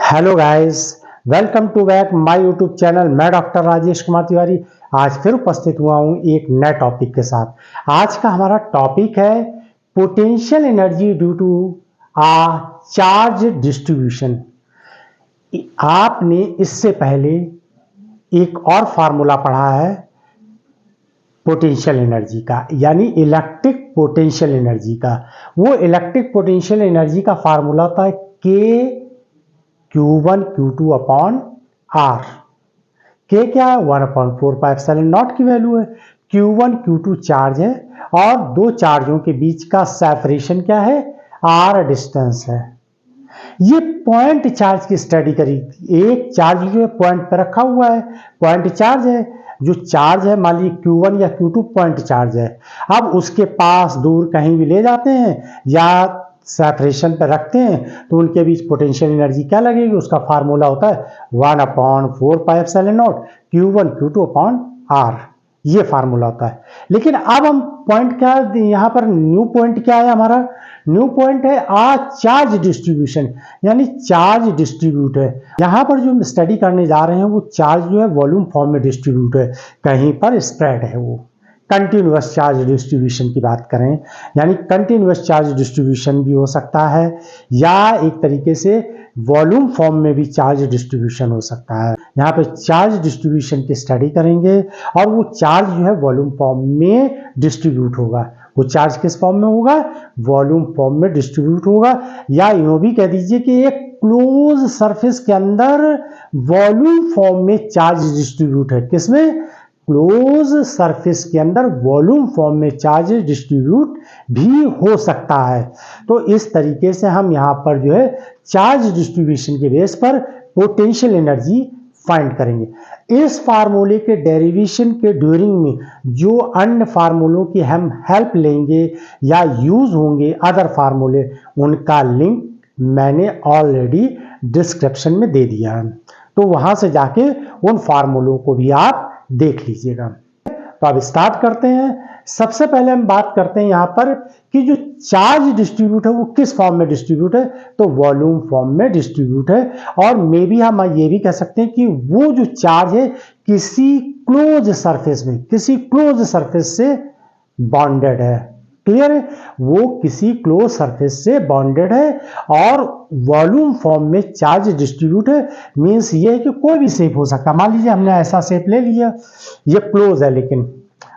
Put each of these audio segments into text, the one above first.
Hello guys, welcome to back my YouTube channel. मैं doctor Rajesh Kumar Tiwari आज फिर उपस्थित हुआ हूं एक नए टॉपिक के साथ। आज का हमारा टॉपिक है potential energy due to a charge distribution. आपने इससे पहले एक और फार्मूला पढ़ा है पोटेंशियल एनर्जी का, यानी इलेक्ट्रिक पोटेंशियल एनर्जी का। वो इलेक्ट्रिक पोटेंशियल एनर्जी का फार्मूला था के Q1 Q2 अपॉन आर। के क्या है? 1/4πε0 की वैल्यू है। Q1 Q2 चार्ज है और दो चार्जों के बीच का सेपरेशन क्या है? आर डिस्टेंस है। ये पॉइंट चार्ज की स्टडी करी थी। एक चार्ज जो है पॉइंट पर रखा हुआ है, पॉइंट चार्ज है। जो चार्ज है मान लीजिए Q1 या Q2 पॉइंट चार्ज है। अब उसके पास दूर कहीं भी ले जाते हैं या सेपरेशन पर रखते हैं तो उनके बीच पोटेंशियल एनर्जी क्या लगेगी? उसका फार्मूला होता है 1/4πε0 Q1 Q2 अपॉन आर। ये फार्मूला होता है। लेकिन अब हम पॉइंट क्या, यहाँ पर न्यू पॉइंट क्या है? हमारा न्यू पॉइंट है आ चार्ज डिस्ट्रीब्यूशन, यानी चार्ज डिस्ट्रीब्यूट है। यहाँ पर जो हम स्टडी करने जा रहे हैं वो चार्ज जो है वॉल्यूम फॉर्म में डिस्ट्रीब्यूट है, कहीं पर स्प्रेड है। वो कंटिन्यूअस चार्ज डिस्ट्रीब्यूशन की बात करें, यानी कंटिन्यूअस चार्ज डिस्ट्रीब्यूशन भी हो सकता है या एक तरीके से वॉल्यूम फॉर्म में भी चार्ज डिस्ट्रीब्यूशन हो सकता है। यहाँ पे चार्ज डिस्ट्रीब्यूशन की स्टडी करेंगे और वो चार्ज जो है वॉल्यूम फॉर्म में डिस्ट्रीब्यूट होगा। वो चार्ज किस फॉर्म में होगा? वॉल्यूम फॉर्म में डिस्ट्रीब्यूट होगा, या यूं भी कह दीजिए कि एक क्लोज सरफेस के अंदर वॉल्यूम फॉर्म में चार्ज डिस्ट्रीब्यूट है। किसमें? क्लोज सरफेस के अंदर वॉल्यूम फॉर्म में चार्ज डिस्ट्रीब्यूट भी हो सकता है। तो इस तरीके से हम यहाँ पर जो है चार्ज डिस्ट्रीब्यूशन के बेस पर पोटेंशियल एनर्जी फाइंड करेंगे। इस फार्मूले के डेरिवेशन के ड्यूरिंग में जो अन्य फार्मूलों की हम हेल्प लेंगे या यूज होंगे अदर फार्मूले, उनका लिंक मैंने ऑलरेडी डिस्क्रिप्शन में दे दिया है, तो वहां से जाके उन फार्मूलों को भी आप देख लीजिएगा। तो अब स्टार्ट करते हैं। सबसे पहले हम बात करते हैं यहाँ पर कि जो चार्ज डिस्ट्रीब्यूट है वो किस फॉर्म में डिस्ट्रीब्यूट है? तो वॉल्यूम फॉर्म में डिस्ट्रीब्यूट है। और मे बी हम ये भी कह सकते हैं कि वो जो चार्ज है किसी क्लोज सरफेस में, किसी क्लोज सरफेस से बॉन्डेड है। क्लियर है? वो किसी क्लोज सरफेस से बॉन्डेड है और वॉल्यूम फॉर्म में चार्ज डिस्ट्रीब्यूट है। मींस ये है कि कोई भी शेप हो सकता है। मान लीजिए हमने ऐसा शेप ले लिया, ये क्लोज है लेकिन,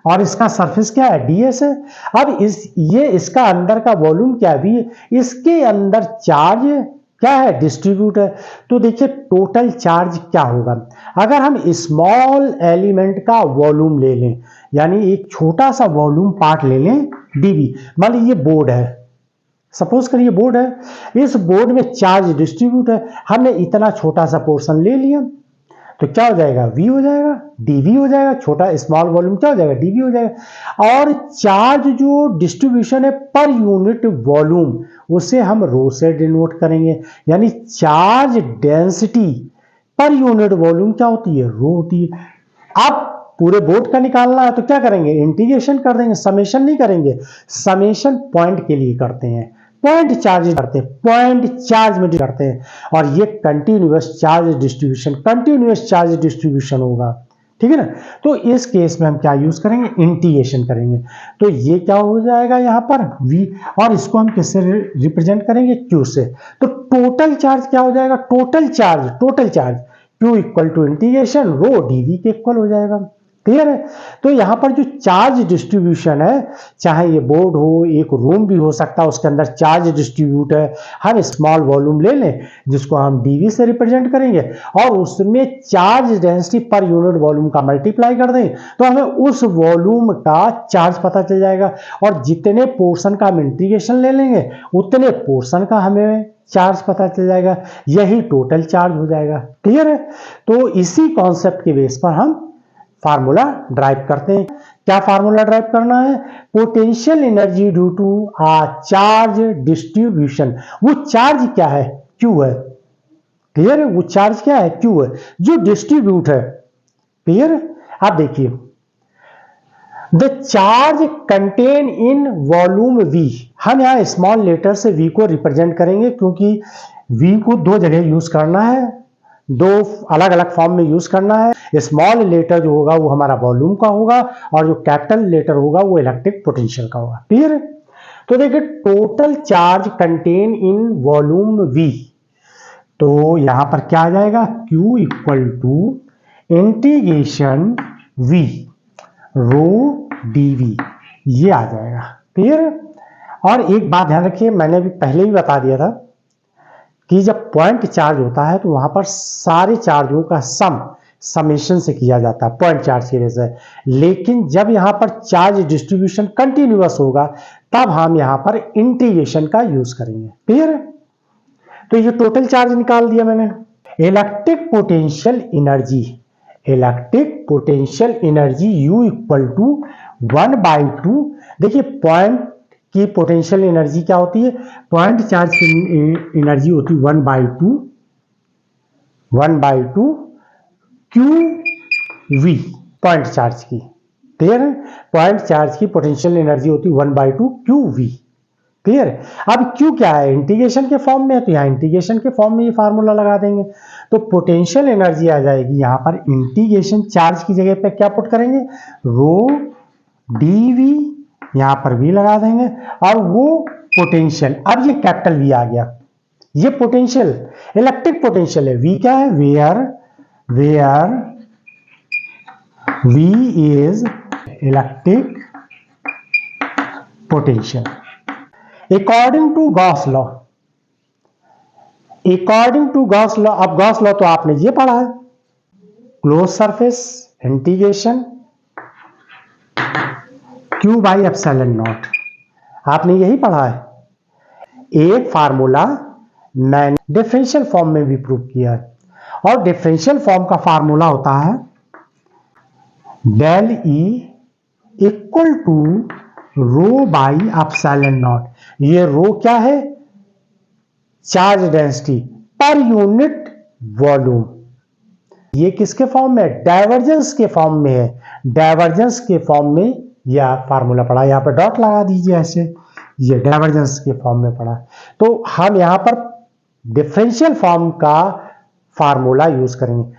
और इसका सरफेस क्या है? ds है। अब इसका अंदर का वॉल्यूम क्या है? v। इसके अंदर चार्ज क्या है? डिस्ट्रीब्यूट है। तो देखिए टोटल चार्ज क्या होगा अगर हम स्मॉल एलिमेंट का वॉल्यूम ले लें, यानी एक छोटा सा वॉल्यूम पार्ट ले लें dv। मान लीजिए बोर्ड है, सपोज करिए बोर्ड है, इस बोर्ड में चार्ज डिस्ट्रीब्यूट है। हमने इतना छोटा सा पोर्शन ले लिया तो क्या हो जाएगा? v हो जाएगा, dv हो जाएगा। छोटा स्मॉल वॉल्यूम क्या हो जाएगा? dv हो जाएगा। और चार्ज जो डिस्ट्रीब्यूशन है पर यूनिट वॉल्यूम, उसे हम रो से डिनोट करेंगे, यानी चार्ज डेंसिटी पर यूनिट वॉल्यूम क्या होती है? रो होती है। अब पूरे बोर्ड का निकालना है तो क्या करेंगे? इंटीग्रेशन कर देंगे, समेशन नहीं करेंगे। समेशन पॉइंट के लिए करते हैं, पॉइंट चार्ज करते हैं, पॉइंट चार्ज में करते हैं। और ये continuous charge distribution, continuous charge distribution होगा। ठीक है ना? तो इस केस में हम क्या यूज करेंगे? इंटीग्रेशन करेंगे। तो ये क्या हो जाएगा यहाँ पर? v, और इसको हम किससे रिप्रेजेंट करेंगे? q से। तो टोटल चार्ज क्या हो जाएगा? Total charge q equal to integration rho dv के इक्वल हो जाएगा। क्लियर है? तो यहां पर जो चार्ज डिस्ट्रीब्यूशन है, चाहे ये बोर्ड हो, एक रूम भी हो सकता है, उसके अंदर चार्ज डिस्ट्रीब्यूट है। हम स्मॉल वॉल्यूम ले लें जिसको हम dv से रिप्रेजेंट करेंगे और उसमें चार्ज डेंसिटी पर यूनिट वॉल्यूम का मल्टीप्लाई कर दें तो हमें उस वॉल्यूम का चार्ज पता चल जाएगा। और जितने पोर्शन का हम इंटीग्रेशन ले लेंगे उतने पोर्शन का हमें चार्ज पता चल जाएगा। यही टोटल चार्ज हो जाएगा। क्लियर है? तो इसी कॉन्सेप्ट के बेस पर हम फार्मूला ड्राइव करते हैं। क्या फार्मूला ड्राइव करना है? Potential energy due to a charge distribution. वो चार्ज क्या है? Q है। क्लियर है? वो चार्ज क्या है? Q है, जो डिस्ट्रीब्यूट है। क्लियर है? आप देखिए the charge contain in volume v। हम यहाँ स्मॉल लेटर से v को रिप्रेजेंट करेंगे क्योंकि वी को दो जगह यूज करना है, दो अलग अलग फॉर्म में यूज करना है। स्मॉल लेटर जो होगा वो हमारा वॉल्यूम का होगा और जो कैपिटल लेटर होगा वो इलेक्ट्रिक पोटेंशियल का होगा। क्लियर है? तो देखिए total charge contain in volume V, तो यहां पर क्या आ जाएगा, Q equal to integration V rho dV, ये आ जाएगा। क्लियर? और एक बात ध्यान रखिए, मैंने भी पहले ही बता दिया था कि जब पॉइंट चार्ज होता है तो वहां पर सारे चार्जों का समेशन से किया जाता है पॉइंट चार्ज की वजह से, लेकिन जब यहां पर चार्ज डिस्ट्रीब्यूशन कंटिन्यूअस होगा तब हम यहां पर इंटीग्रेशन का यूज करेंगे। क्लियर? तो ये टोटल चार्ज निकाल दिया मैंने। Electric potential energy U equal to 1/2। देखिए पॉइंट की पोटेंशियल एनर्जी क्या होती है, पॉइंट चार्ज की एनर्जी होती है 1/2 QV पॉइंट चार्ज की। क्लियर है? पॉइंट चार्ज की पोटेंशियल एनर्जी होती है 1/2 QV। क्लियर? अब Q क्या है, इंटीग्रेशन के फॉर्म में है, तो यहां इंटीग्रेशन के फॉर्म में ये फार्मूला लगा देंगे, तो पोटेंशियल एनर्जी आ जाएगी यहां पर इंटीग्रेशन चार्ज की जगह पे क्या पुट करेंगे, रो dV, यहां पर भी लगा देंगे, और वो पोटेंशियल, अब ये कैपिटल V आ गया, ये पोटेंशियल इलेक्ट्रिक पोटेंशियल है। V क्या है, where V is electric potential according to Gauss law. अब गॉस लॉ तो आपने ये पढ़ा है, क्लोज सरफेस इंटीग्रेशन Q/ε0, आपने यही पढ़ा है। एक फार्मूला मैंने डिफरेंशियल फॉर्म में भी प्रूव किया है, और डिफरेंशियल फॉर्म का फार्मूला होता है del E इक्वल टू ρ/ε0। ये रो क्या है, चार्ज डेंसिटी पर यूनिट वॉल्यूम। ये किसके फॉर्म में, डाइवर्जेंस के फॉर्म में है, डाइवर्जेंस के फॉर्म में यह फार्मूला पढ़ा, यहां पर डॉट लगा दीजिए ऐसे, ये डाइवर्जेंस के फॉर्म में पढ़ा। तो हम यहां पर डिफरेंशियल फॉर्म का फार्मूला यूज करेंगे।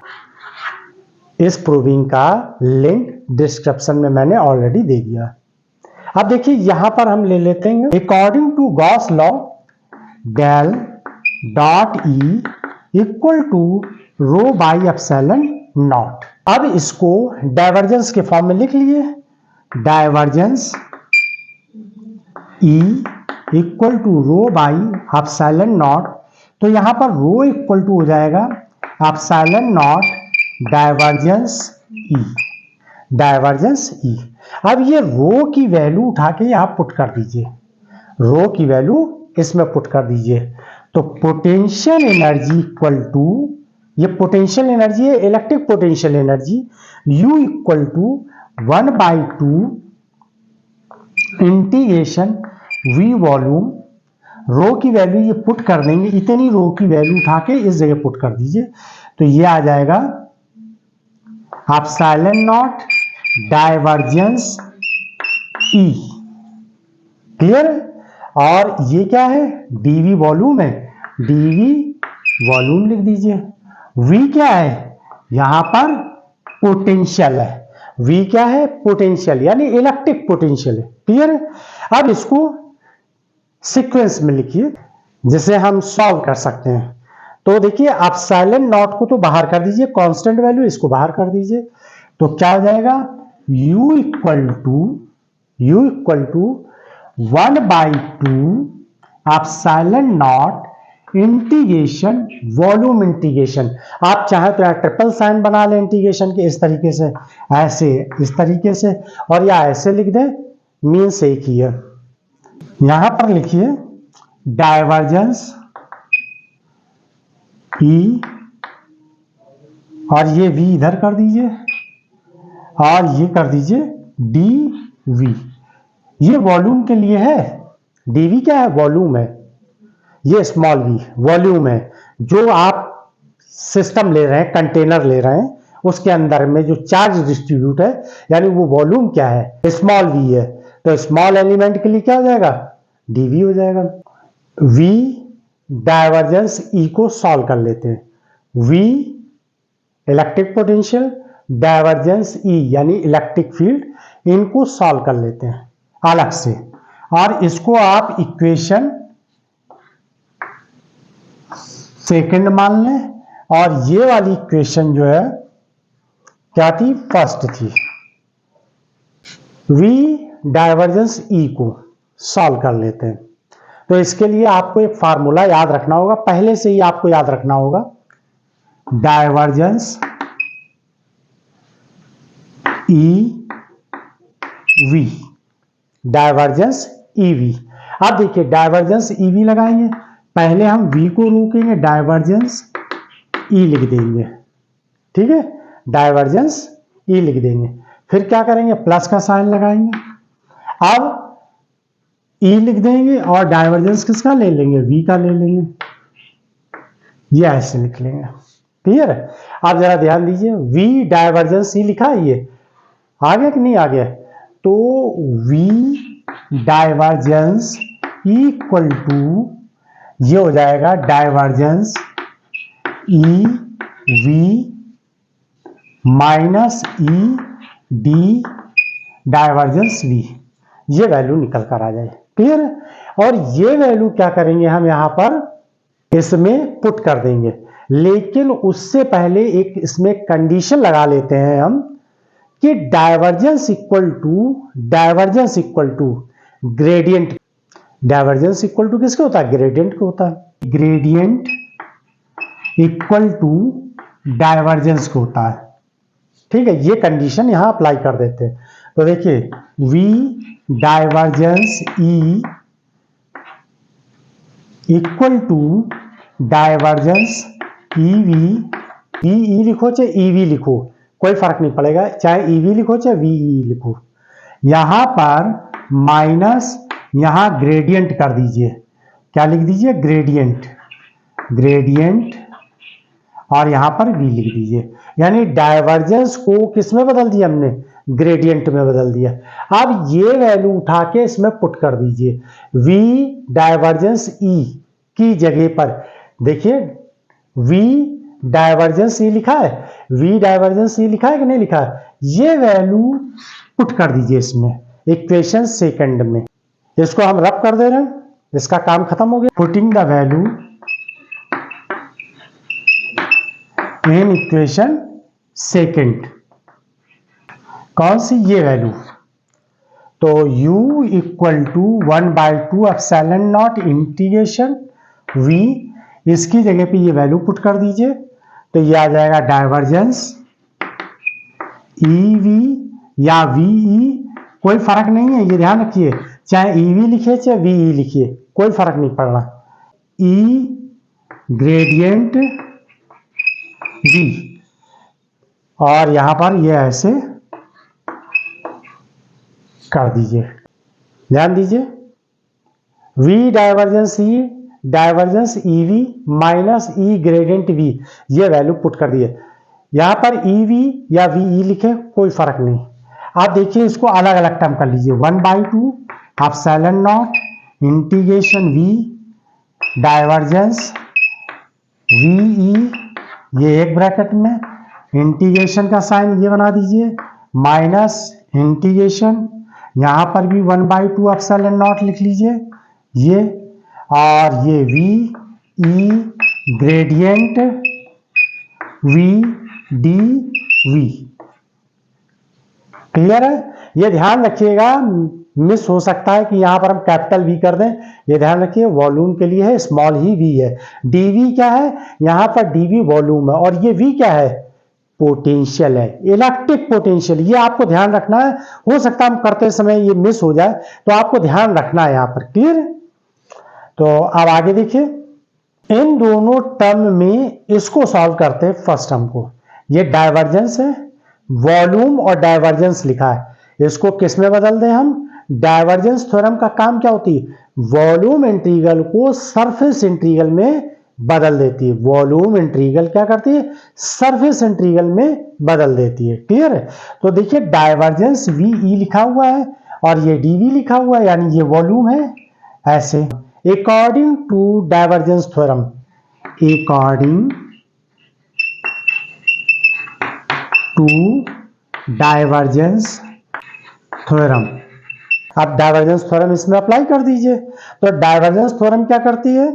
इस प्रूविंग का लिंक डिस्क्रिप्शन में मैंने ऑलरेडी दे दिया। अब देखिए यहां पर हम ले लेते हैं according to Gauss law del dot E equal to ρ/ε0। अब इसको डाइवर्जेंस के फॉर्म में लिख लिए, डाइवर्जेंस E इक्वल टू ρ/ε0, तो यहां पर रो इक्वल टू हो जाएगा ε0 डाइवर्जेंस E। अब ये रो की वैल्यू उठा के आप पुट कर दीजिए, रो की वैल्यू इसमें पुट कर दीजिए, तो पोटेंशियल एनर्जी इक्वल टू, ये पोटेंशियल एनर्जी है electric potential energy, U equal to 1/2 integration V volume, rho की वैल्यू ये पुट कर देंगे, इतनी रो की वैल्यू उठा के इस जगह पुट कर दीजिए, तो ये आ जाएगा ε0 डाइवर्जेंस E। क्लियर? और ये क्या है, dV वॉल्यूम है, dV वॉल्यूम लिख दीजिए। V क्या है, यहां पर पोटेंशियल है, V क्या है, पोटेंशियल यानी इलेक्ट्रिक पोटेंशियल है। क्लियर? अब इसको सीक्वेंस में लिखिए जिसे हम सॉल्व कर सकते हैं। तो देखिए ε0 को तो बाहर कर दीजिए, कांस्टेंट वैल्यू, इसको बाहर कर दीजिए, तो क्या हो जाएगा, U equal to 1/2 ε0 integration volume integration. आप चाहे तो ट्रिपल साइन बना लें इंटीग्रेशन के, इस तरीके से, ऐसे, इस तरीके से, और या ऐसे लिख दें, मीन्स एक ही है। यहां पर लिखिए डाइवर्जेंस E, और ये V इधर कर दीजिए, और ये कर दीजिए dV, ये वॉल्यूम के लिए है, dV क्या है, वॉल्यूम है, ये स्मॉल v वॉल्यूम है, जो आप सिस्टम ले रहे हैं, कंटेनर ले रहे हैं, उसके अंदर में जो चार्ज डिस्ट्रीब्यूट है, यानी वो वॉल्यूम क्या है, स्मॉल v है, तो स्मॉल एलिमेंट के लिए क्या हो जाएगा, dV हो जाएगा। V डाइवर्जेंस ई को सॉल्व कर लेते हैं। वी इलेक्ट्रिक पोटेंशियल, डाइवर्जेंस ई यानी इलेक्ट्रिक फील्ड, इनको सॉल्व कर लेते हैं अलग से, और इसको आप इक्वेशन सेकंड मान लें, और ये वाली इक्वेशन जो है क्या थी, फर्स्ट थी। वी डाइवर्जेंस ई को सॉल्व कर लेते हैं। तो इसके लिए आपको एक फार्मूला याद रखना होगा, पहले से ही आपको याद रखना होगा, divergence E we, divergence E we. अब देखिए डाइवर्जेंस ई वी लगाएंगे, पहले हम वी को रोकेंगे, डाइवर्जेंस ई लिख देंगे, ठीक है, डाइवर्जेंस ई लिख देंगे, फिर क्या करेंगे, प्लस का साइन लगाएंगे, अब ई लिख देंगे और डाइवर्जेंस किसका ले लेंगे, वी का ले लेंगे, ये ऐसे लिख लेंगे, क्लियर है। अब जरा ध्यान दीजिए, वी डाइवर्जेंस ई लिखा है, ये आ गया कि नहीं आ गया, तो वी डाइवर्जेंस इक्वल टू ये हो जाएगा divergence E V minus E D divergence V, ये वैल्यू निकल कर आ जाए, क्लियर है। और ये वैल्यू क्या करेंगे, हम यहां पर इसमें पुट कर देंगे, लेकिन उससे पहले एक इसमें कंडीशन लगा लेते हैं हम कि divergence equal to gradient, divergence equal to किसके होता है, ग्रेडियंट को होता है, ग्रेडियंट इक्वल टू डाइवर्जेंस को होता है, ठीक है। ये कंडीशन यहां अप्लाई कर देते हैं, तो देखिए V divergence E equal to divergence E V, E लिखो चाहे ई वी लिखो कोई फर्क नहीं पड़ेगा, चाहे ई वी लिखो चाहे वी ई लिखो, यहां पर माइनस, यहां ग्रेडियंट कर दीजिए, क्या लिख दीजिए, ग्रेडियंट, ग्रेडियंट, और यहां पर वी लिख दीजिए, यानी डाइवर्जेंस को किस में बदल दिया हमने, ग्रेडियंट में बदल दिया। अब ये वैल्यू उठा के इसमें पुट कर दीजिए, वी डाइवर्जेंस ई की जगह पर देखिए वी डाइवर्जेंस ई लिखा है, वी डाइवर्जेंस ई लिखा है कि नहीं लिखा है, ये वैल्यू पुट कर दीजिए इसमें इक्वेशन सेकंड में, इसको हम रब कर दे रहे हैं, इसका काम खत्म हो गया। Putting the value in equation second, कौन सी, ये वैल्यू, तो u equal to 1/2 epsilon not integration v, इसकी जगह पे ये वैल्यू पुट कर दीजिए, तो ये आ जाएगा डाइवर्जेंस ई वी या वी ई, कोई फर्क नहीं है, ये ध्यान रखिए, चाहे ई वी लिखिए चाहे वी ई लिखिए कोई फर्क नहीं पड़ रहा, ई ग्रेडियंट वी, और यहां पर ये ऐसे कर दीजिए, ध्यान दीजिए, V divergence E V minus E gradient V, ये वैल्यू पुट कर दिए, यहां पर ई वी या वी ई लिखे कोई फर्क नहीं। आप देखिए इसको अलग अलग टर्म कर लीजिए, 1/2 epsilon not integration V divergence V E, ये एक ब्रैकेट में, इंटीग्रेशन का साइन ये बना दीजिए, माइनस इंटीग्रेशन, यहां पर भी 1/2 एप्सिलॉन नॉट लिख लीजिए ये, और ये V E gradient V D V, clear है। ये ध्यान रखिएगा, मिस हो सकता है कि यहां पर हम कैपिटल वी कर दें, ये ध्यान रखिए वॉल्यूम के लिए है, स्मॉल ही वी है, डीवी क्या है, यहां पर डीवी वॉल्यूम है, और ये वी क्या है, पोटेंशियल है, इलेक्ट्रिक पोटेंशियल, ये आपको ध्यान रखना है, हो सकता है हम करते समय ये मिस हो जाए, तो आपको ध्यान रखना है यहां पर, क्लियर है। तो अब आगे देखिए, इन दोनों टर्म में इसको सॉल्व करते हैं, फर्स्ट टर्म को, ये डाइवर्जेंस है, वॉल्यूम और डाइवर्जेंस लिखा है, इसको किस में बदल दें हम, डाइवर्जेंस थ्योरम का काम क्या होती है, वॉल्यूम इंटीग्रल को सरफेस इंटीग्रल में बदल देती है, वॉल्यूम इंटीग्रल क्या करती है, सरफेस इंटीग्रल में बदल देती है, क्लियर है। तो देखिए डाइवर्जेंस वी ई लिखा हुआ है और ये डीवी लिखा हुआ है, यानी ये वॉल्यूम है, ऐसे according to divergence theorem, according to divergence theorem. अब डाइवर्जेंस थ्योरम इसमें अप्लाई कर दीजिए। तो डाइवर्जेंस थ्योरम क्या करती है,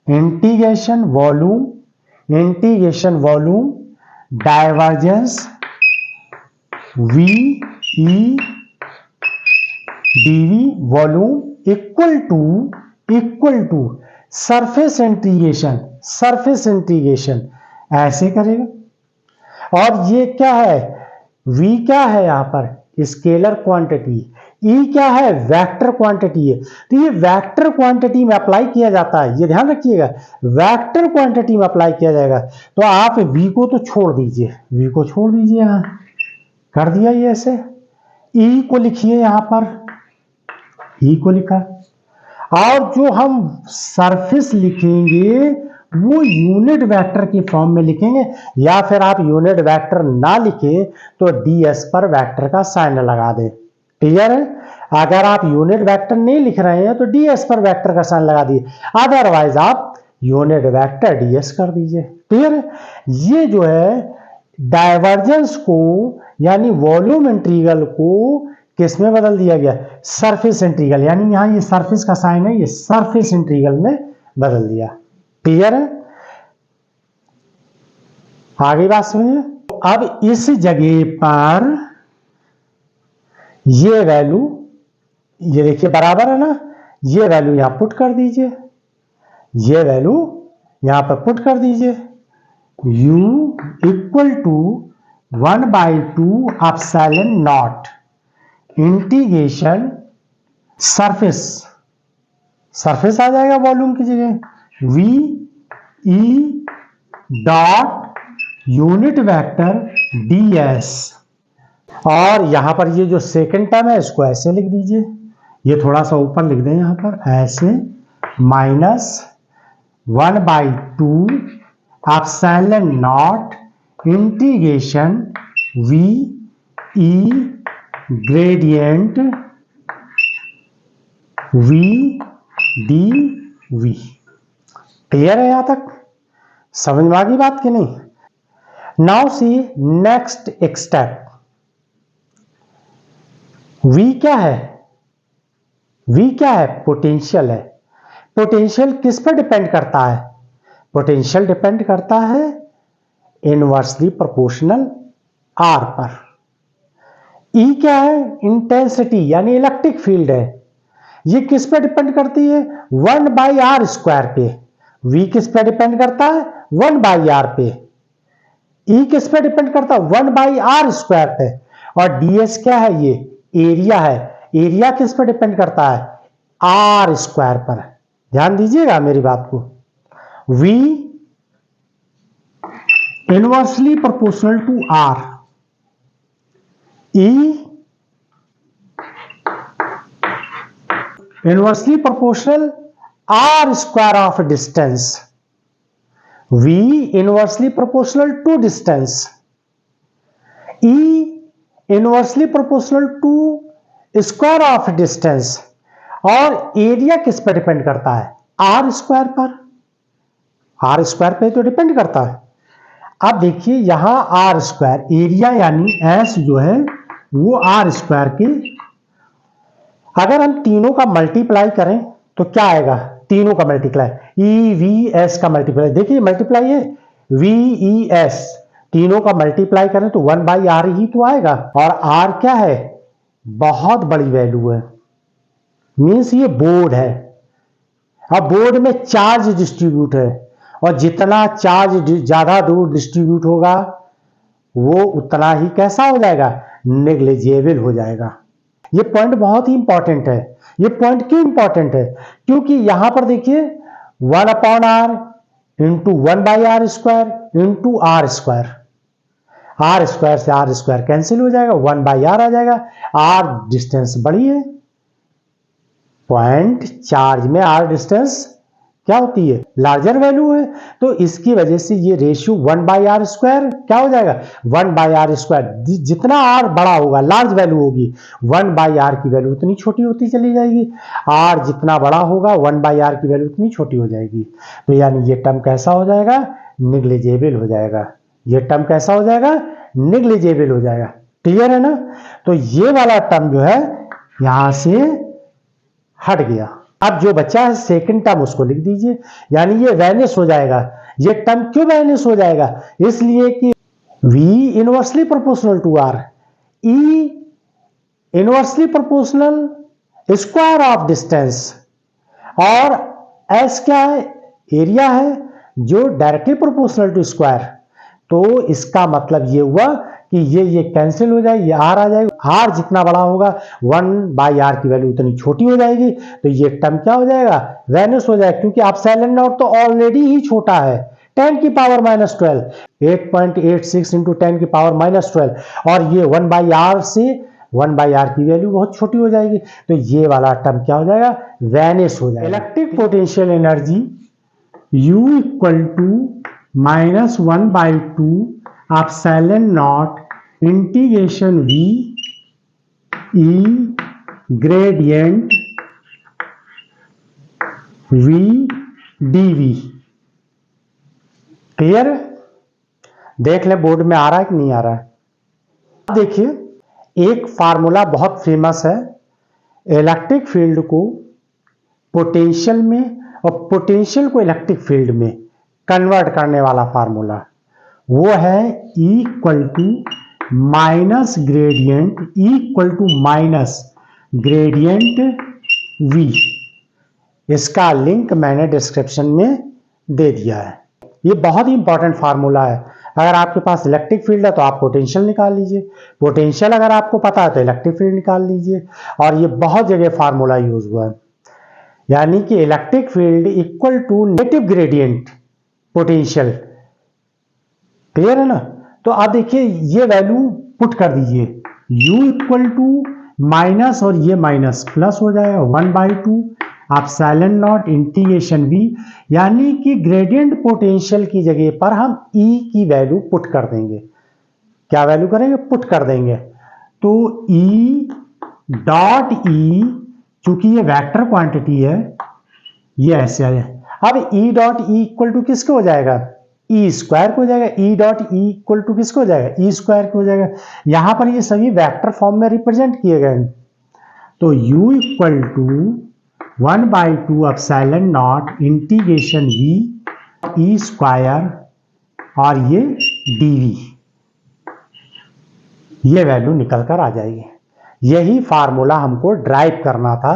integration volume divergence V E DV volume equal to surface integration ऐसे करेगा। और ये क्या है, v क्या है यहां पर स्केलर क्वांटिटी, e क्या है वेक्टर क्वांटिटी है। तो ये वेक्टर क्वांटिटी में अप्लाई किया जाता है, ये ध्यान रखिएगा, वेक्टर क्वांटिटी में अप्लाई किया जाएगा। तो आप v को तो छोड़ दीजिए, यहां कर दिया ये ऐसे, e को लिखिए यहां पर, e को लिखा, और जो हम सरफेस लिखेंगे वो यूनिट वेक्टर की फॉर्म में लिखेंगे, या फिर आप यूनिट वेक्टर ना लिखे तो ds पर वेक्टर का साइन लगा दे। क्लियर है? अगर आप यूनिट वेक्टर नहीं लिख रहे हैं तो ds पर वेक्टर का साइन लगा दिए, अदरवाइज आप यूनिट वेक्टर ds कर दीजिए। क्लियर है? ये जो है डाइवर्जेंस को यानी वॉल्यूम इंटीग्रल को किस में बदल दिया गया, सरफेस इंटीग्रल, यानी यहां ये सरफेस का साइन है, ये सरफेस इंटीग्रल में बदल दिया। क्लियर है? आगे बात समझिए। अब इस जगह पर ये वैल्यू, ये देखिए बराबर है ना, ये वैल्यू यहां पुट कर दीजिए, ये वैल्यू यहां पर पुट कर दीजिए, u equal to 1/2 epsilon not integration surface आ जाएगा वॉल्यूम की जगह, v e dot unit vector ds, और यहां पर ये जो सेकंड टर्म है इसको ऐसे लिख दीजिए, ये थोड़ा सा ऊपर लिख दें यहां पर ऐसे, minus 1/2 epsilon not integration v e gradient v dv। Clear है? यहां तक समझ में आ गई बात कि नहीं? Now see next step. v क्या है, पोटेंशियल है। पोटेंशियल किस पर डिपेंड करता है, पोटेंशियल डिपेंड करता है इनवर्सली प्रोपोर्शनल r पर। E क्या है, इंटेंसिटी यानी इलेक्ट्रिक फील्ड है, ये किस पे डिपेंड करती है, 1/r² पे। V किस पे डिपेंड करता है, 1/r पे। E किस पे डिपेंड करता है, 1/r² पे। और ds क्या है, ये एरिया है, एरिया किस पे डिपेंड करता है, r² पर। ध्यान दीजिएगा मेरी बात को। V inversely proportional to r, E inversely proportional r² of distance, v inversely proportional to distance, E inversely proportional to square of distance, और एरिया किस पर डिपेंड करता है, r² पर, r² पे तो डिपेंड करता है। अब देखिए यहां r² एरिया यानी s जो है वो r² की, अगर हम तीनों का मल्टीप्लाई करें तो क्या आएगा, तीनों का मल्टीप्लाई, ई वी एस का मल्टीप्लाई, देखिए मल्टीप्लाई है, वी ई एस, तीनों का मल्टीप्लाई करें तो 1/r ही तो आएगा। और r क्या है, बहुत बड़ी वैल्यू है, मीन्स ये बोर्ड है। अब बोर्ड में चार्ज डिस्ट्रीब्यूट है, और जितना चार्ज ज्यादा दूर डिस्ट्रीब्यूट होगा वो उतना ही कैसा हो जाएगा, नेग्लिजिबल हो जाएगा। ये पॉइंट बहुत ही इंपॉर्टेंट है। ये पॉइंट क्यों इंपॉर्टेंट है, क्योंकि यहां पर देखिए 1/r into 1/r² into r², r² से r² कैंसिल हो जाएगा, 1/r आ जाएगा, r डिस्टेंस बड़ी है, पॉइंट चार्ज में r डिस्टेंस क्या होती है, लार्जर वैल्यू है। तो इसकी वजह से ये रेशियो 1/r² क्या हो जाएगा, 1/r²। जितना r बड़ा होगा, लार्ज वैल्यू होगी, 1/r की वैल्यू उतनी छोटी होती चली जाएगी। r जितना बड़ा होगा 1/r की वैल्यू उतनी छोटी हो जाएगी। तो यानी ये टर्म कैसा हो जाएगा, निग्लिजिबल हो जाएगा। ये टर्म कैसा हो जाएगा, निग्लिजिबल हो जाएगा। क्लियर है ना। तो ये वाला टर्म जो है यहां से हट गया। अब जो बचा है सेकंड टर्म उसको लिख दीजिए, यानी ये वैनिश हो जाएगा। ये टर्म क्यों वैनिश हो जाएगा, इसलिए कि V inversely proportional to R, E inversely proportional square of distance, और S क्या है, एरिया है जो डायरेक्टली प्रोपोर्शनल टू स्क्वायर। तो इसका मतलब ये हुआ कि ये कैंसिल हो जाए, ये r आ जाएगा। r जितना बड़ा होगा 1/r की वैल्यू उतनी छोटी हो जाएगी। तो ये टर्म क्या हो जाएगा, वैनिश हो जाएगा, क्योंकि एप्सिलॉन नॉट तो ऑलरेडी ही छोटा है, 10 की पावर -12, 8.86 इंटू 10 की पावर -12, और ये 1/r से 1/r की वैल्यू बहुत छोटी हो जाएगी। तो ये वाला टर्म क्या हो जाएगा, वैनिश हो जाएगा। Electric potential energy U equal to -1/2 epsilon not integration V E gradient V dV। Clear है। देख ले बोर्ड में आ रहा है कि नहीं आ रहा है। देखिए एक फार्मूला बहुत फेमस है, इलेक्ट्रिक फील्ड को पोटेंशियल में और पोटेंशियल को इलेक्ट्रिक फील्ड में कन्वर्ट करने वाला फार्मूला, वो है E equal to minus gradient V। इसका लिंक मैंने डिस्क्रिप्शन में दे दिया है। ये बहुत ही इंपॉर्टेंट फार्मूला है। अगर आपके पास इलेक्ट्रिक फील्ड है तो आप पोटेंशियल निकाल लीजिए, पोटेंशियल अगर आपको पता है तो इलेक्ट्रिक फील्ड निकाल लीजिए। और ये बहुत जगह फार्मूला यूज हुआ है, यानी कि electric field equal to negative gradient potential. Clear है ना। तो आप देखिए ये वैल्यू पुट कर दीजिए, U इक्वल टू माइनस और ये माइनस प्लस हो जाएगा 1/2 एप्सिलॉन नॉट इंटीग्रेशन V, यानी कि ग्रेडियंट पोटेंशियल की जगह पर हम E की वैल्यू पुट कर देंगे। क्या वैल्यू करेंगे, पुट कर देंगे। तो E डॉट E, चूंकि ये वेक्टर क्वांटिटी है, ये ऐसे है। अब E dot E equal to किसको हो जाएगा, E स्क्वायर को हो जाएगा। E dot E equal to किसको हो जाएगा, E स्क्वायर को हो जाएगा। यहां पर ये सभी वेक्टर फॉर्म में रिप्रेजेंट किए गए। तो U equal to 1/2 epsilon not integration V E square और ये dV, ये वैल्यू निकल कर आ जाएगी। यही फार्मूला हमको ड्राइव करना था,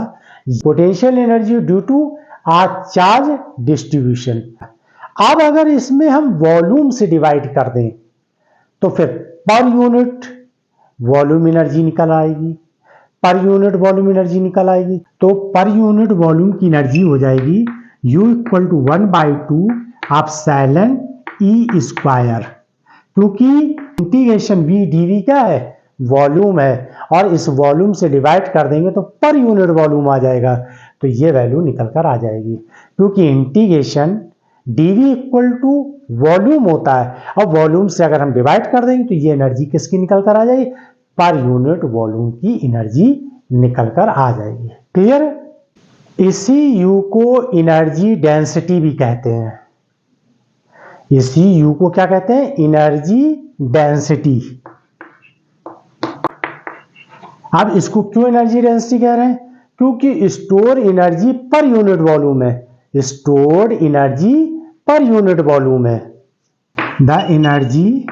potential energy due to charge distribution. अब अगर इसमें हम वॉल्यूम से डिवाइड कर दें तो फिर पर यूनिट वॉल्यूम एनर्जी निकल आएगी, पर यूनिट वॉल्यूम एनर्जी निकल आएगी। तो पर यूनिट वॉल्यूम की एनर्जी हो जाएगी U equal to 1/2 epsilon E square, क्योंकि इंटीग्रेशन V dV क्या है, वॉल्यूम है, और इस वॉल्यूम से डिवाइड कर देंगे तो पर यूनिट वॉल्यूम आ जाएगा। तो ये वैल्यू निकल कर आ जाएगी, क्योंकि integration dV equal to volume होता है, और वॉल्यूम से अगर हम डिवाइड कर देंगे तो ये एनर्जी किसकी निकल कर आ जाएगी, पर यूनिट वॉल्यूम की एनर्जी निकल कर आ जाएगी। क्लियर। इसी U को एनर्जी डेंसिटी भी कहते हैं। इसी U को क्या कहते हैं, एनर्जी डेंसिटी। अब इसको क्यों एनर्जी डेंसिटी कह रहे हैं, क्योंकि store energy per unit volume है, stored energy per unit volume है। The energy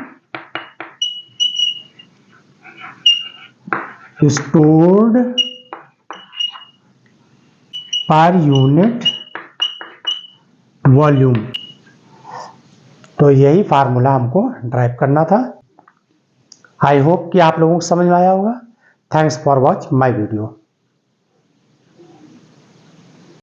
stored per unit volume. तो यही फार्मूला हमको ड्राइव करना था। आई होप कि आप लोगों को समझ में आया होगा। Thanks for watch my video.